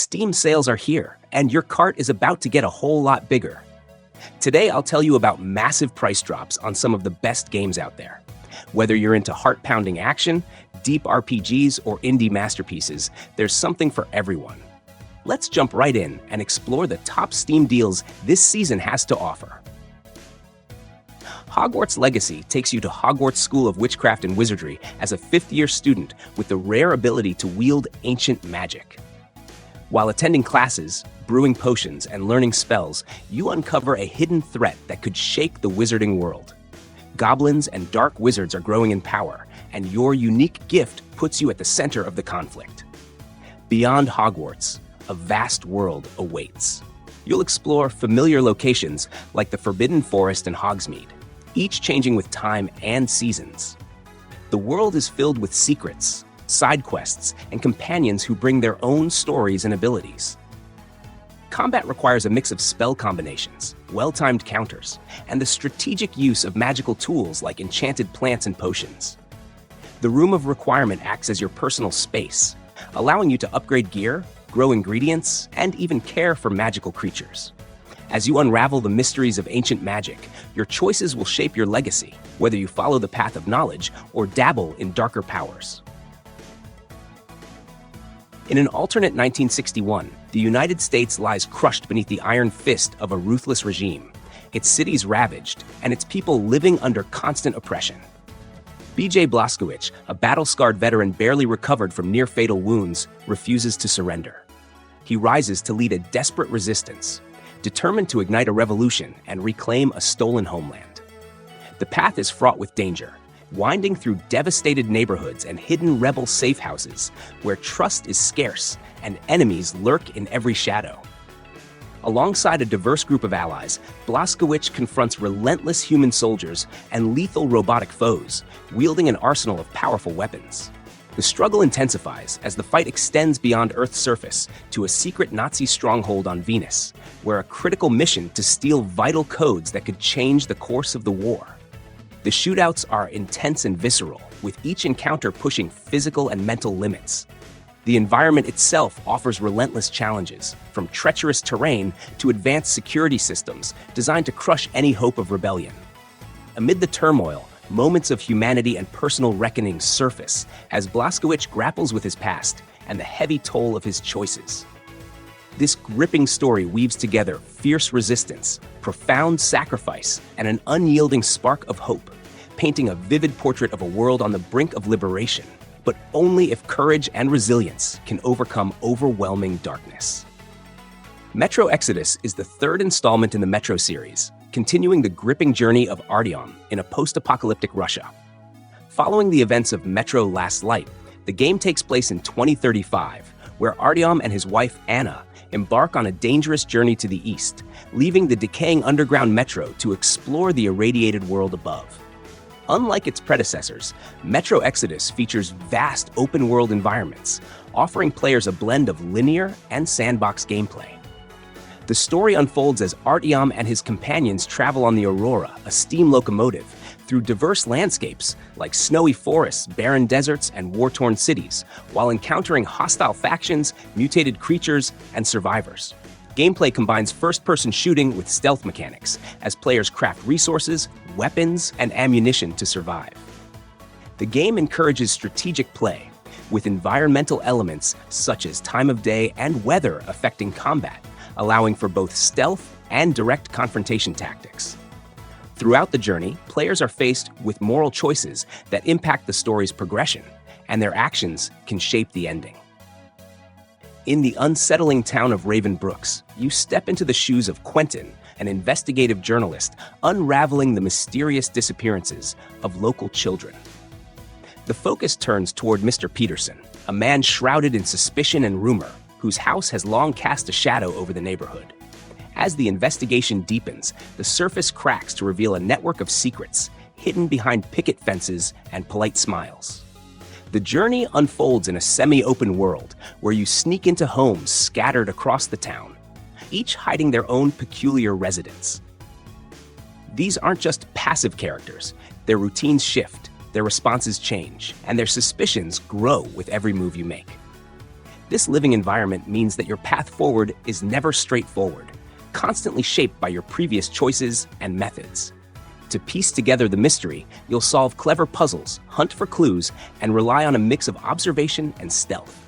Steam sales are here, and your cart is about to get a whole lot bigger. Today, I'll tell you about massive price drops on some of the best games out there. Whether you're into heart-pounding action, deep RPGs, or indie masterpieces, there's something for everyone. Let's jump right in and explore the top Steam deals this season has to offer. Hogwarts Legacy takes you to Hogwarts School of Witchcraft and Wizardry as a fifth-year student with the rare ability to wield ancient magic. While attending classes, brewing potions, and learning spells, you uncover a hidden threat that could shake the wizarding world. Goblins and dark wizards are growing in power, and your unique gift puts you at the center of the conflict. Beyond Hogwarts, a vast world awaits. You'll explore familiar locations like the Forbidden Forest and Hogsmeade, each changing with time and seasons. The world is filled with secrets, side quests, and companions who bring their own stories and abilities. Combat requires a mix of spell combinations, well-timed counters, and the strategic use of magical tools like enchanted plants and potions. The Room of Requirement acts as your personal space, allowing you to upgrade gear, grow ingredients, and even care for magical creatures. As you unravel the mysteries of ancient magic, your choices will shape your legacy, whether you follow the path of knowledge or dabble in darker powers. In an alternate 1961, the United States lies crushed beneath the iron fist of a ruthless regime, its cities ravaged, and its people living under constant oppression. B.J. Blazkowicz, a battle-scarred veteran barely recovered from near-fatal wounds, refuses to surrender. He rises to lead a desperate resistance, determined to ignite a revolution and reclaim a stolen homeland. The path is fraught with danger, winding through devastated neighborhoods and hidden rebel safe houses where trust is scarce and enemies lurk in every shadow. Alongside a diverse group of allies, Blazkowicz confronts relentless human soldiers and lethal robotic foes, wielding an arsenal of powerful weapons. The struggle intensifies as the fight extends beyond Earth's surface to a secret Nazi stronghold on Venus, where a critical mission to steal vital codes that could change the course of the war. The shootouts are intense and visceral, with each encounter pushing physical and mental limits. The environment itself offers relentless challenges, from treacherous terrain to advanced security systems designed to crush any hope of rebellion. Amid the turmoil, moments of humanity and personal reckoning surface as Blazkowicz grapples with his past and the heavy toll of his choices. This gripping story weaves together fierce resistance, profound sacrifice, and an unyielding spark of hope, painting a vivid portrait of a world on the brink of liberation, but only if courage and resilience can overcome overwhelming darkness. Metro Exodus is the third installment in the Metro series, continuing the gripping journey of Artyom in a post-apocalyptic Russia. Following the events of Metro Last Light, the game takes place in 2035, where Artyom and his wife Anna embark on a dangerous journey to the east, leaving the decaying underground metro to explore the irradiated world above. Unlike its predecessors, Metro Exodus features vast open-world environments, offering players a blend of linear and sandbox gameplay. The story unfolds as Artyom and his companions travel on the Aurora, a steam locomotive, through diverse landscapes like snowy forests, barren deserts, and war-torn cities, while encountering hostile factions, mutated creatures, and survivors. Gameplay combines first-person shooting with stealth mechanics, as players craft resources, weapons, and ammunition to survive. The game encourages strategic play, with environmental elements such as time of day and weather affecting combat, allowing for both stealth and direct confrontation tactics. Throughout the journey, players are faced with moral choices that impact the story's progression, and their actions can shape the ending. In the unsettling town of Raven Brooks, you step into the shoes of Quentin, an investigative journalist unraveling the mysterious disappearances of local children. The focus turns toward Mr. Peterson, a man shrouded in suspicion and rumor, whose house has long cast a shadow over the neighborhood. As the investigation deepens, the surface cracks to reveal a network of secrets hidden behind picket fences and polite smiles. The journey unfolds in a semi-open world where you sneak into homes scattered across the town, each hiding their own peculiar residence. These aren't just passive characters. Their routines shift, their responses change, and their suspicions grow with every move you make. This living environment means that your path forward is never straightforward, constantly shaped by your previous choices and methods. To piece together the mystery, you'll solve clever puzzles, hunt for clues, and rely on a mix of observation and stealth.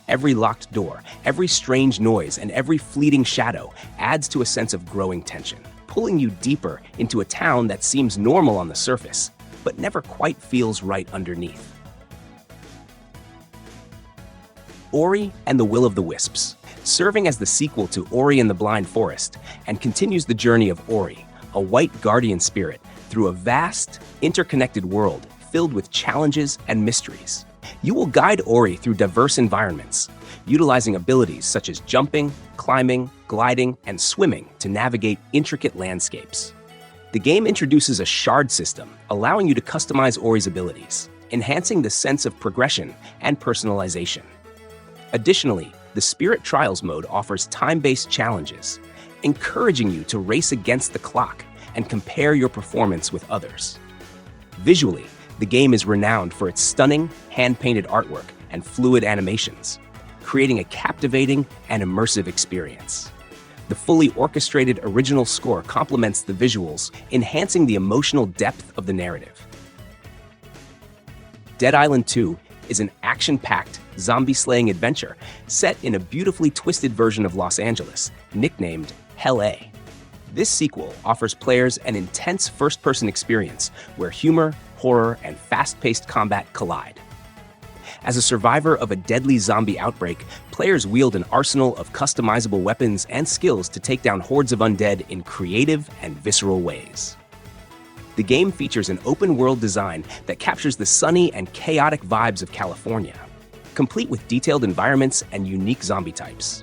Every locked door, every strange noise, and every fleeting shadow adds to a sense of growing tension, pulling you deeper into a town that seems normal on the surface, but never quite feels right underneath. Ori and the Will of the Wisps, serving as the sequel to Ori and the Blind Forest, and continues the journey of Ori, a white guardian spirit, through a vast, interconnected world filled with challenges and mysteries. You will guide Ori through diverse environments, utilizing abilities such as jumping, climbing, gliding, and swimming to navigate intricate landscapes. The game introduces a shard system, allowing you to customize Ori's abilities, enhancing the sense of progression and personalization. Additionally, the Spirit Trials mode offers time-based challenges, encouraging you to race against the clock and compare your performance with others. Visually, the game is renowned for its stunning, hand-painted artwork and fluid animations, creating a captivating and immersive experience. The fully orchestrated original score complements the visuals, enhancing the emotional depth of the narrative. Dead Island 2 is an action-packed, zombie-slaying adventure set in a beautifully twisted version of Los Angeles, nicknamed Hell A. This sequel offers players an intense first-person experience where humor, horror, and fast-paced combat collide. As a survivor of a deadly zombie outbreak, players wield an arsenal of customizable weapons and skills to take down hordes of undead in creative and visceral ways. The game features an open-world design that captures the sunny and chaotic vibes of California, complete with detailed environments and unique zombie types.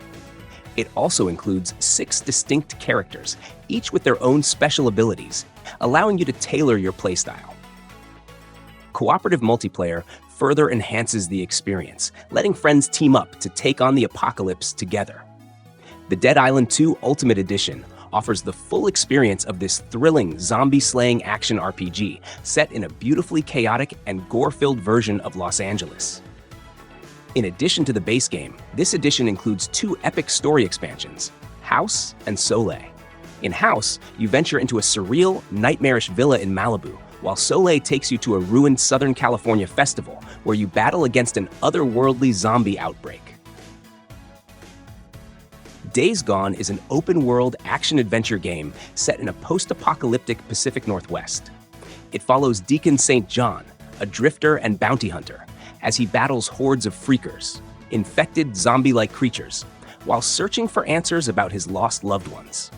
It also includes 6 distinct characters, each with their own special abilities, allowing you to tailor your playstyle. Cooperative multiplayer further enhances the experience, letting friends team up to take on the apocalypse together. The Dead Island 2 Ultimate Edition offers the full experience of this thrilling zombie-slaying action RPG set in a beautifully chaotic and gore-filled version of Los Angeles. In addition to the base game, this edition includes 2 epic story expansions, House and Soleil. In House, you venture into a surreal, nightmarish villa in Malibu, while Soleil takes you to a ruined Southern California festival where you battle against an otherworldly zombie outbreak. Days Gone is an open-world action-adventure game set in a post-apocalyptic Pacific Northwest. It follows Deacon St. John, a drifter and bounty hunter, as he battles hordes of freakers, infected zombie-like creatures, while searching for answers about his lost loved ones.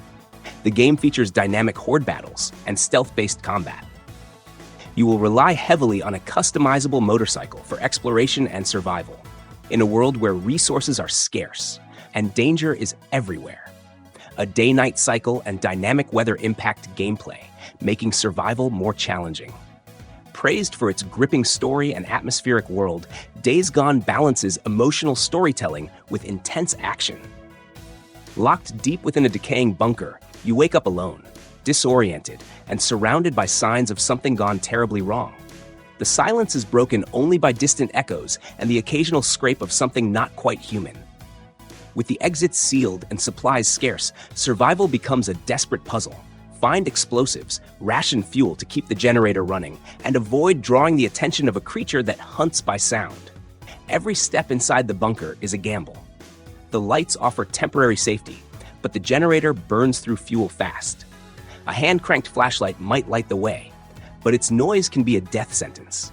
The game features dynamic horde battles and stealth-based combat. You will rely heavily on a customizable motorcycle for exploration and survival, in a world where resources are scarce and danger is everywhere. A day-night cycle and dynamic weather impact gameplay, making survival more challenging. Praised for its gripping story and atmospheric world, Days Gone balances emotional storytelling with intense action. Locked deep within a decaying bunker, you wake up alone, disoriented, and surrounded by signs of something gone terribly wrong. The silence is broken only by distant echoes and the occasional scrape of something not quite human. With the exits sealed and supplies scarce, survival becomes a desperate puzzle. Find explosives, ration fuel to keep the generator running, and avoid drawing the attention of a creature that hunts by sound. Every step inside the bunker is a gamble. The lights offer temporary safety, but the generator burns through fuel fast. A hand-cranked flashlight might light the way, but its noise can be a death sentence.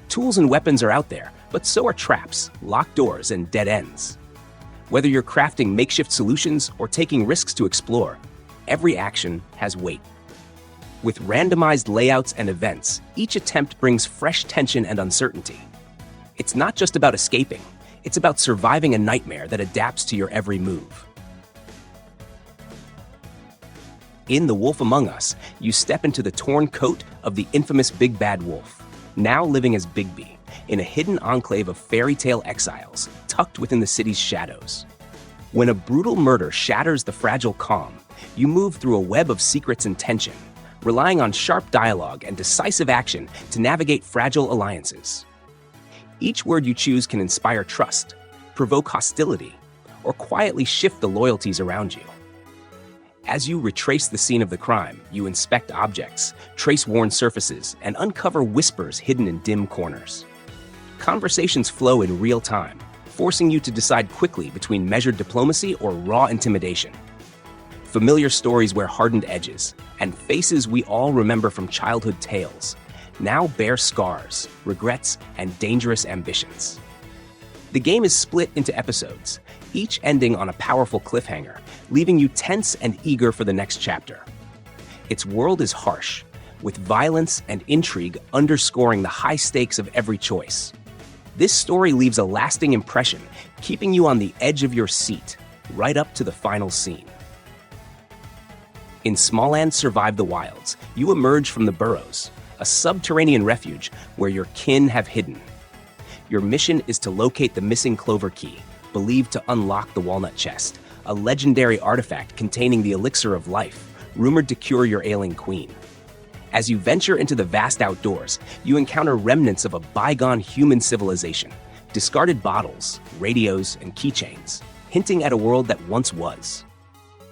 Tools and weapons are out there, but so are traps, locked doors, and dead ends. Whether you're crafting makeshift solutions or taking risks to explore, every action has weight. With randomized layouts and events, each attempt brings fresh tension and uncertainty. It's not just about escaping, it's about surviving a nightmare that adapts to your every move. In The Wolf Among Us, you step into the torn coat of the infamous Big Bad Wolf, now living as Bigby, in a hidden enclave of fairy tale exiles, tucked within the city's shadows. When a brutal murder shatters the fragile calm, you move through a web of secrets and tension, relying on sharp dialogue and decisive action to navigate fragile alliances. Each word you choose can inspire trust, provoke hostility, or quietly shift the loyalties around you. As you retrace the scene of the crime, you inspect objects, trace worn surfaces, and uncover whispers hidden in dim corners. Conversations flow in real time, forcing you to decide quickly between measured diplomacy or raw intimidation. Familiar stories wear hardened edges, and faces we all remember from childhood tales now bear scars, regrets, and dangerous ambitions. The game is split into episodes, each ending on a powerful cliffhanger, leaving you tense and eager for the next chapter. Its world is harsh, with violence and intrigue underscoring the high stakes of every choice. This story leaves a lasting impression, keeping you on the edge of your seat, right up to the final scene. In Smalland Survive the Wilds, you emerge from the Burrows, a subterranean refuge where your kin have hidden. Your mission is to locate the missing Clover Key, believed to unlock the Walnut Chest, a legendary artifact containing the elixir of life, rumored to cure your ailing queen. As you venture into the vast outdoors, you encounter remnants of a bygone human civilization, discarded bottles, radios, and keychains, hinting at a world that once was.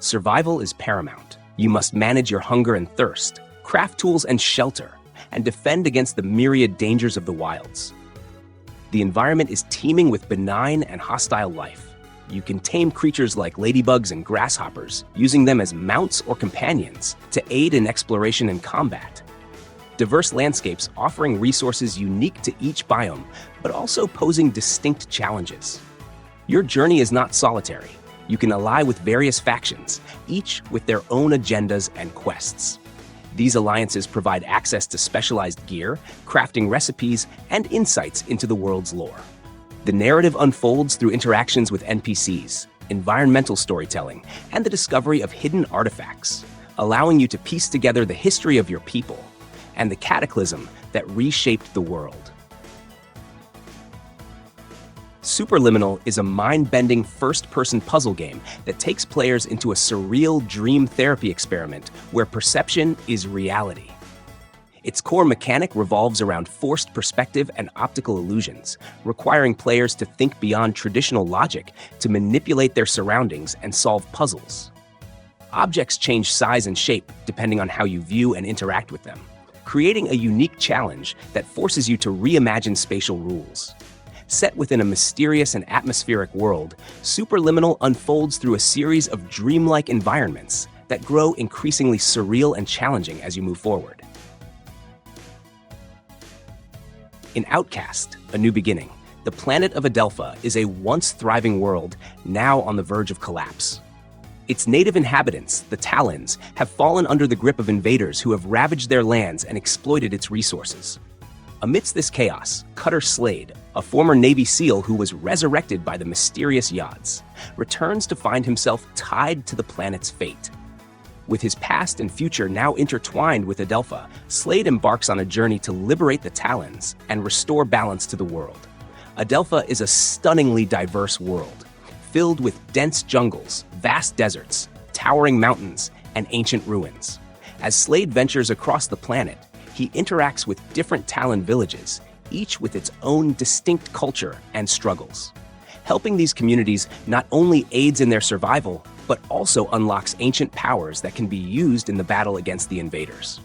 Survival is paramount. You must manage your hunger and thirst, craft tools and shelter, and defend against the myriad dangers of the wilds. The environment is teeming with benign and hostile life. You can tame creatures like ladybugs and grasshoppers, using them as mounts or companions to aid in exploration and combat. Diverse landscapes offering resources unique to each biome, but also posing distinct challenges. Your journey is not solitary. You can ally with various factions, each with their own agendas and quests. These alliances provide access to specialized gear, crafting recipes, and insights into the world's lore. The narrative unfolds through interactions with NPCs, environmental storytelling, and the discovery of hidden artifacts, allowing you to piece together the history of your people and the cataclysm that reshaped the world. Superliminal is a mind-bending first-person puzzle game that takes players into a surreal dream therapy experiment where perception is reality. Its core mechanic revolves around forced perspective and optical illusions, requiring players to think beyond traditional logic to manipulate their surroundings and solve puzzles. Objects change size and shape depending on how you view and interact with them, creating a unique challenge that forces you to reimagine spatial rules. Set within a mysterious and atmospheric world, Superliminal unfolds through a series of dreamlike environments that grow increasingly surreal and challenging as you move forward. In Outcast, A New Beginning, the planet of Adelpha is a once thriving world now on the verge of collapse. Its native inhabitants, the Talons, have fallen under the grip of invaders who have ravaged their lands and exploited its resources. Amidst this chaos, Cutter Slade, a former Navy SEAL who was resurrected by the mysterious Yods, returns to find himself tied to the planet's fate. With his past and future now intertwined with Adelpha, Slade embarks on a journey to liberate the Talons and restore balance to the world. Adelpha is a stunningly diverse world, filled with dense jungles, vast deserts, towering mountains, and ancient ruins. As Slade ventures across the planet, he interacts with different Talon villages, each with its own distinct culture and struggles. Helping these communities not only aids in their survival, but also unlocks ancient powers that can be used in the battle against the invaders.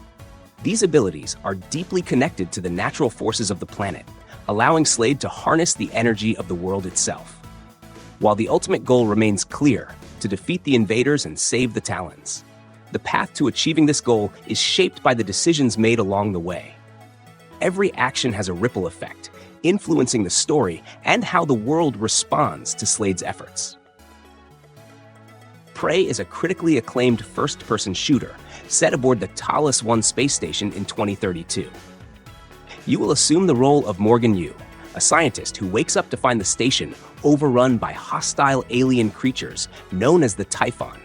These abilities are deeply connected to the natural forces of the planet, allowing Slade to harness the energy of the world itself. While the ultimate goal remains clear, to defeat the invaders and save the Talons, the path to achieving this goal is shaped by the decisions made along the way. Every action has a ripple effect, influencing the story and how the world responds to Slade's efforts. Prey is a critically acclaimed first-person shooter set aboard the Talos 1 space station in 2032. You will assume the role of Morgan Yu, a scientist who wakes up to find the station overrun by hostile alien creatures known as the Typhon.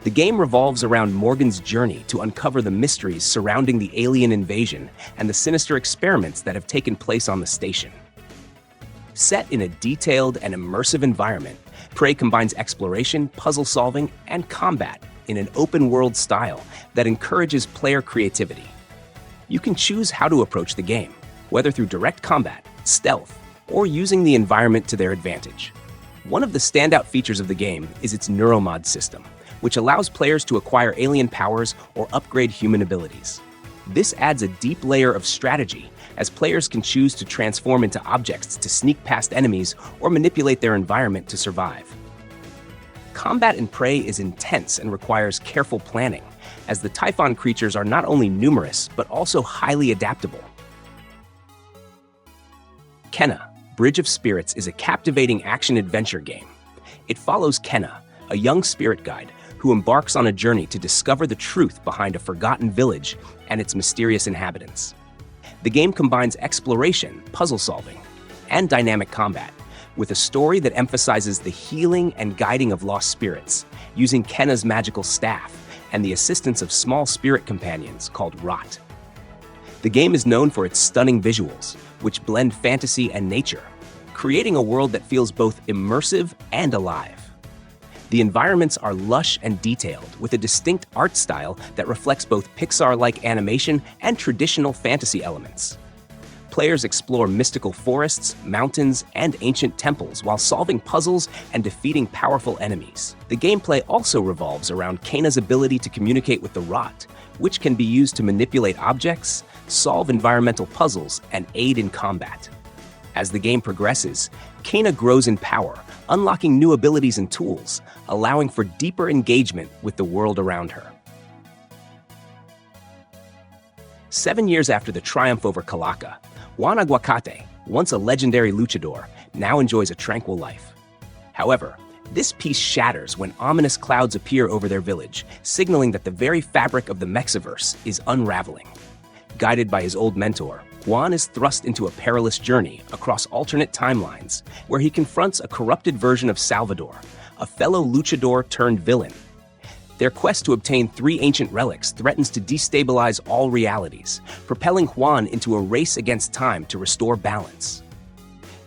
The game revolves around Morgan's journey to uncover the mysteries surrounding the alien invasion and the sinister experiments that have taken place on the station. Set in a detailed and immersive environment, Prey combines exploration, puzzle solving, and combat in an open-world style that encourages player creativity. You can choose how to approach the game, whether through direct combat, stealth, or using the environment to their advantage. One of the standout features of the game is its neuromod system, which allows players to acquire alien powers or upgrade human abilities. This adds a deep layer of strategy, as players can choose to transform into objects to sneak past enemies or manipulate their environment to survive. Combat in Prey is intense and requires careful planning, as the Typhon creatures are not only numerous, but also highly adaptable. Kena, Bridge of Spirits is a captivating action-adventure game. It follows Kena, a young spirit guide who embarks on a journey to discover the truth behind a forgotten village and its mysterious inhabitants. The game combines exploration, puzzle solving, and dynamic combat, with a story that emphasizes the healing and guiding of lost spirits, using Kena's magical staff and the assistance of small spirit companions called Rot. The game is known for its stunning visuals, which blend fantasy and nature, creating a world that feels both immersive and alive. The environments are lush and detailed, with a distinct art style that reflects both Pixar-like animation and traditional fantasy elements. Players explore mystical forests, mountains, and ancient temples while solving puzzles and defeating powerful enemies. The gameplay also revolves around Kena's ability to communicate with the Rot, which can be used to manipulate objects, solve environmental puzzles, and aid in combat. As the game progresses, Kena grows in power, unlocking new abilities and tools, allowing for deeper engagement with the world around her. 7 years after the triumph over Calaca, Juan Aguacate, once a legendary luchador, now enjoys a tranquil life. However, this peace shatters when ominous clouds appear over their village, signaling that the very fabric of the Mexiverse is unraveling. Guided by his old mentor, Juan is thrust into a perilous journey across alternate timelines, where he confronts a corrupted version of Salvador, a fellow luchador turned villain. Their quest to obtain 3 ancient relics threatens to destabilize all realities, propelling Juan into a race against time to restore balance.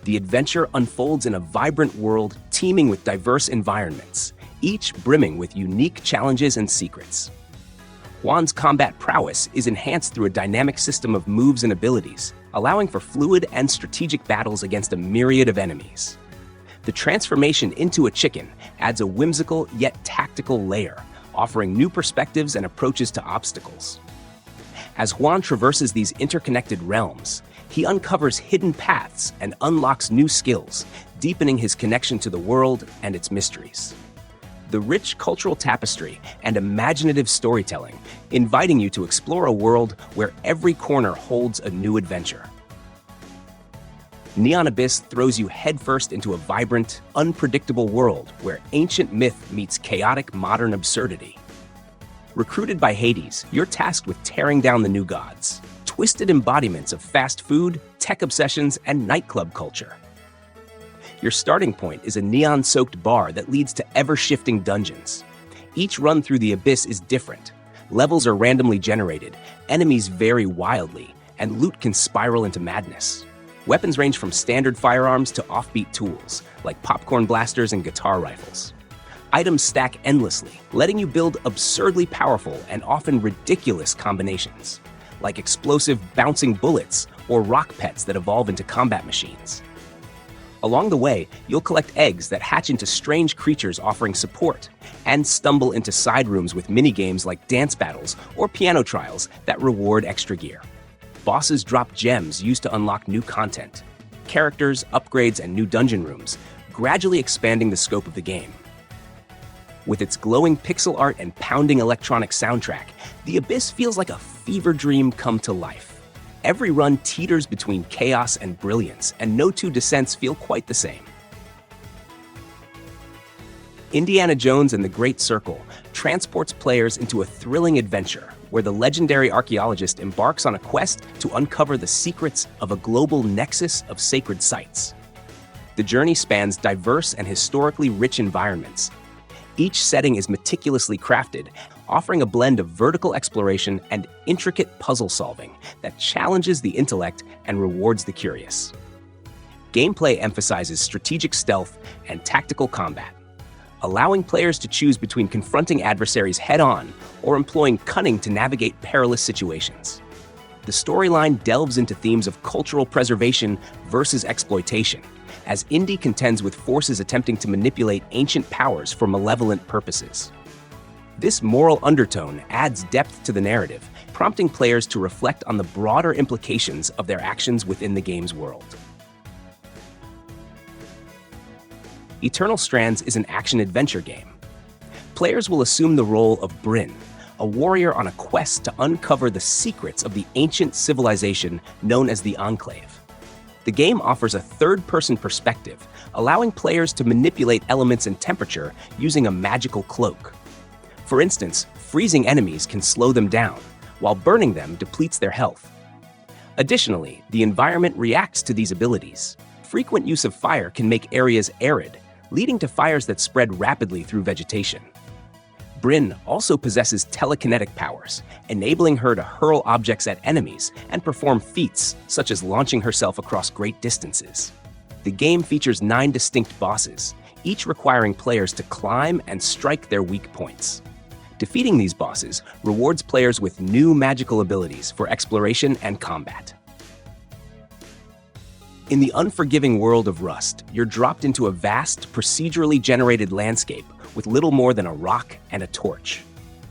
The adventure unfolds in a vibrant world teeming with diverse environments, each brimming with unique challenges and secrets. Juan's combat prowess is enhanced through a dynamic system of moves and abilities, allowing for fluid and strategic battles against a myriad of enemies. The transformation into a chicken adds a whimsical yet tactical layer, offering new perspectives and approaches to obstacles. As Juan traverses these interconnected realms, he uncovers hidden paths and unlocks new skills, deepening his connection to the world and its mysteries. The rich cultural tapestry and imaginative storytelling, inviting you to explore a world where every corner holds a new adventure. Neon Abyss throws you headfirst into a vibrant, unpredictable world where ancient myth meets chaotic modern absurdity. Recruited by Hades, you're tasked with tearing down the new gods, twisted embodiments of fast food, tech obsessions, and nightclub culture. Your starting point is a neon-soaked bar that leads to ever-shifting dungeons. Each run through the abyss is different. Levels are randomly generated, enemies vary wildly, and loot can spiral into madness. Weapons range from standard firearms to offbeat tools, like popcorn blasters and guitar rifles. Items stack endlessly, letting you build absurdly powerful and often ridiculous combinations, like explosive bouncing bullets or rock pets that evolve into combat machines. Along the way, you'll collect eggs that hatch into strange creatures offering support, and stumble into side rooms with minigames like dance battles or piano trials that reward extra gear. Bosses drop gems used to unlock new content, characters, upgrades, and new dungeon rooms, gradually expanding the scope of the game. With its glowing pixel art and pounding electronic soundtrack, the Abyss feels like a fever dream come to life. Every run teeters between chaos and brilliance, and no two descents feel quite the same. Indiana Jones and the Great Circle transports players into a thrilling adventure where the legendary archaeologist embarks on a quest to uncover the secrets of a global nexus of sacred sites. The journey spans diverse and historically rich environments. Each setting is meticulously crafted, offering a blend of vertical exploration and intricate puzzle solving that challenges the intellect and rewards the curious. Gameplay emphasizes strategic stealth and tactical combat, allowing players to choose between confronting adversaries head-on or employing cunning to navigate perilous situations. The storyline delves into themes of cultural preservation versus exploitation, as Indy contends with forces attempting to manipulate ancient powers for malevolent purposes. This moral undertone adds depth to the narrative, prompting players to reflect on the broader implications of their actions within the game's world. Eternal Strands is an action-adventure game. Players will assume the role of Bryn, a warrior on a quest to uncover the secrets of the ancient civilization known as the Enclave. The game offers a third-person perspective, allowing players to manipulate elements and temperature using a magical cloak. For instance, freezing enemies can slow them down, while burning them depletes their health. Additionally, the environment reacts to these abilities. Frequent use of fire can make areas arid, leading to fires that spread rapidly through vegetation. Bryn also possesses telekinetic powers, enabling her to hurl objects at enemies and perform feats such as launching herself across great distances. The game features 9 distinct bosses, each requiring players to climb and strike their weak points. Defeating these bosses rewards players with new magical abilities for exploration and combat. In the unforgiving world of Rust, you're dropped into a vast, procedurally generated landscape with little more than a rock and a torch.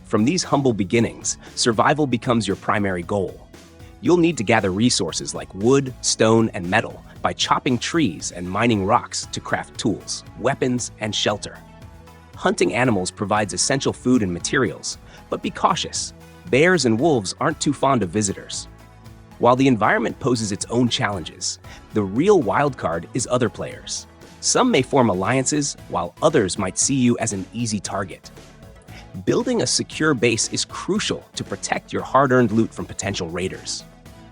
From these humble beginnings, survival becomes your primary goal. You'll need to gather resources like wood, stone, and metal by chopping trees and mining rocks to craft tools, weapons, and shelter. Hunting animals provides essential food and materials, but be cautious. Bears and wolves aren't too fond of visitors. While the environment poses its own challenges, the real wildcard is other players. Some may form alliances, while others might see you as an easy target. Building a secure base is crucial to protect your hard-earned loot from potential raiders.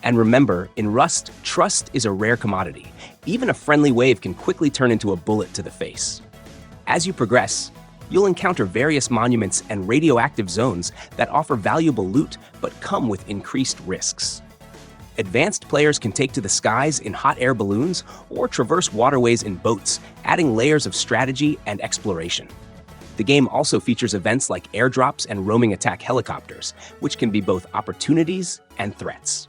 And remember, in Rust, trust is a rare commodity. Even a friendly wave can quickly turn into a bullet to the face. As you progress, you'll encounter various monuments and radioactive zones that offer valuable loot but come with increased risks. Advanced players can take to the skies in hot air balloons or traverse waterways in boats, adding layers of strategy and exploration. The game also features events like airdrops and roaming attack helicopters, which can be both opportunities and threats.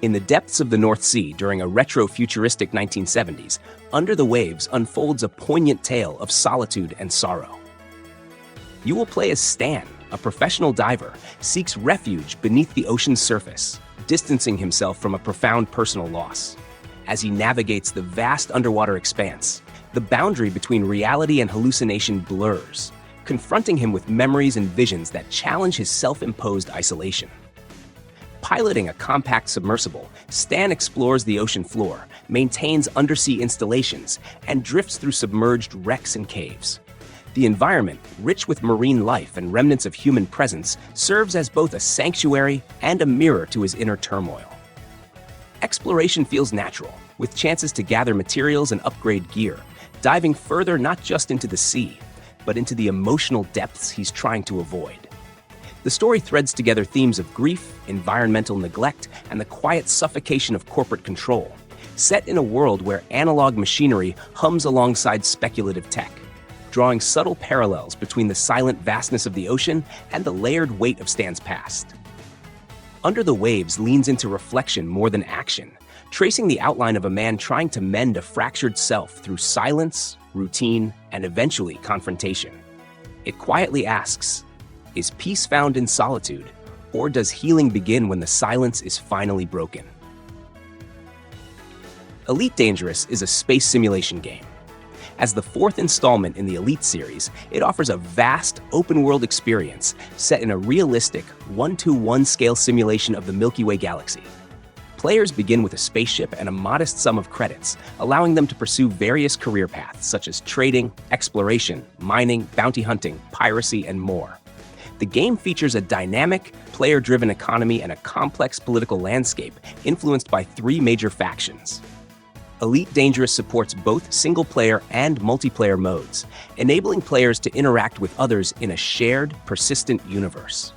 In the depths of the North Sea during a retro-futuristic 1970s, Under the Waves unfolds a poignant tale of solitude and sorrow. You will play as Stan, a professional diver, seeks refuge beneath the ocean's surface, distancing himself from a profound personal loss. As he navigates the vast underwater expanse, the boundary between reality and hallucination blurs, confronting him with memories and visions that challenge his self-imposed isolation. Piloting a compact submersible, Stan explores the ocean floor, maintains undersea installations, and drifts through submerged wrecks and caves. The environment, rich with marine life and remnants of human presence, serves as both a sanctuary and a mirror to his inner turmoil. Exploration feels natural, with chances to gather materials and upgrade gear, diving further not just into the sea, but into the emotional depths he's trying to avoid. The story threads together themes of grief, environmental neglect, and the quiet suffocation of corporate control, set in a world where analog machinery hums alongside speculative tech, drawing subtle parallels between the silent vastness of the ocean and the layered weight of Stan's past. Under the Waves leans into reflection more than action, tracing the outline of a man trying to mend a fractured self through silence, routine, and eventually confrontation. It quietly asks, is peace found in solitude, or does healing begin when the silence is finally broken? Elite Dangerous is a space simulation game. As the 4th installment in the Elite series, it offers a vast, open-world experience set in a realistic 1:1 scale simulation of the Milky Way galaxy. Players begin with a spaceship and a modest sum of credits, allowing them to pursue various career paths such as trading, exploration, mining, bounty hunting, piracy, and more. The game features a dynamic, player-driven economy and a complex political landscape influenced by 3 major factions. Elite Dangerous supports both single-player and multiplayer modes, enabling players to interact with others in a shared, persistent universe.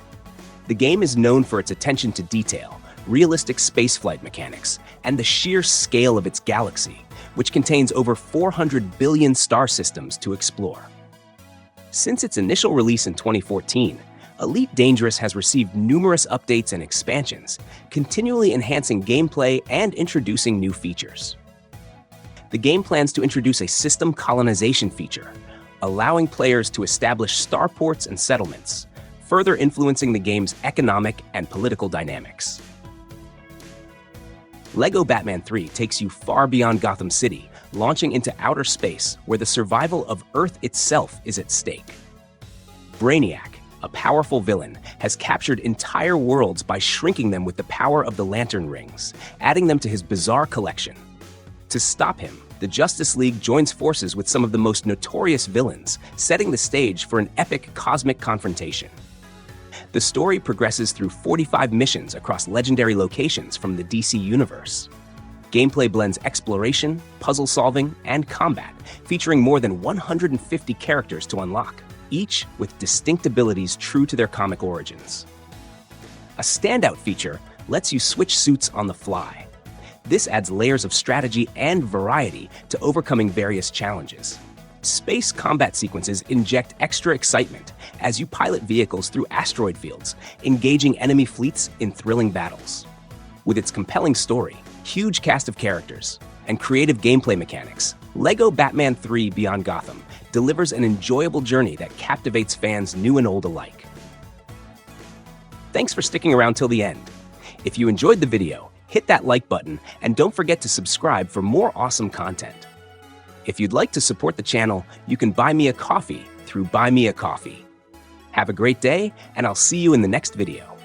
The game is known for its attention to detail, realistic spaceflight mechanics, and the sheer scale of its galaxy, which contains over 400 billion star systems to explore. Since its initial release in 2014, Elite Dangerous has received numerous updates and expansions, continually enhancing gameplay and introducing new features. The game plans to introduce a system colonization feature, allowing players to establish starports and settlements, further influencing the game's economic and political dynamics. LEGO Batman 3 takes you far beyond Gotham City, launching into outer space where the survival of Earth itself is at stake. Brainiac, a powerful villain, has captured entire worlds by shrinking them with the power of the Lantern Rings, adding them to his bizarre collection. To stop him, the Justice League joins forces with some of the most notorious villains, setting the stage for an epic cosmic confrontation. The story progresses through 45 missions across legendary locations from the DC universe. Gameplay blends exploration, puzzle solving, and combat, featuring more than 150 characters to unlock, each with distinct abilities true to their comic origins. A standout feature lets you switch suits on the fly. This adds layers of strategy and variety to overcoming various challenges. Space combat sequences inject extra excitement as you pilot vehicles through asteroid fields, engaging enemy fleets in thrilling battles. With its compelling story, huge cast of characters, and creative gameplay mechanics, LEGO Batman 3 Beyond Gotham delivers an enjoyable journey that captivates fans new and old alike. Thanks for sticking around till the end. If you enjoyed the video, hit that like button and don't forget to subscribe for more awesome content. If you'd like to support the channel, you can buy me a coffee through Buy Me a Coffee. Have a great day, and I'll see you in the next video.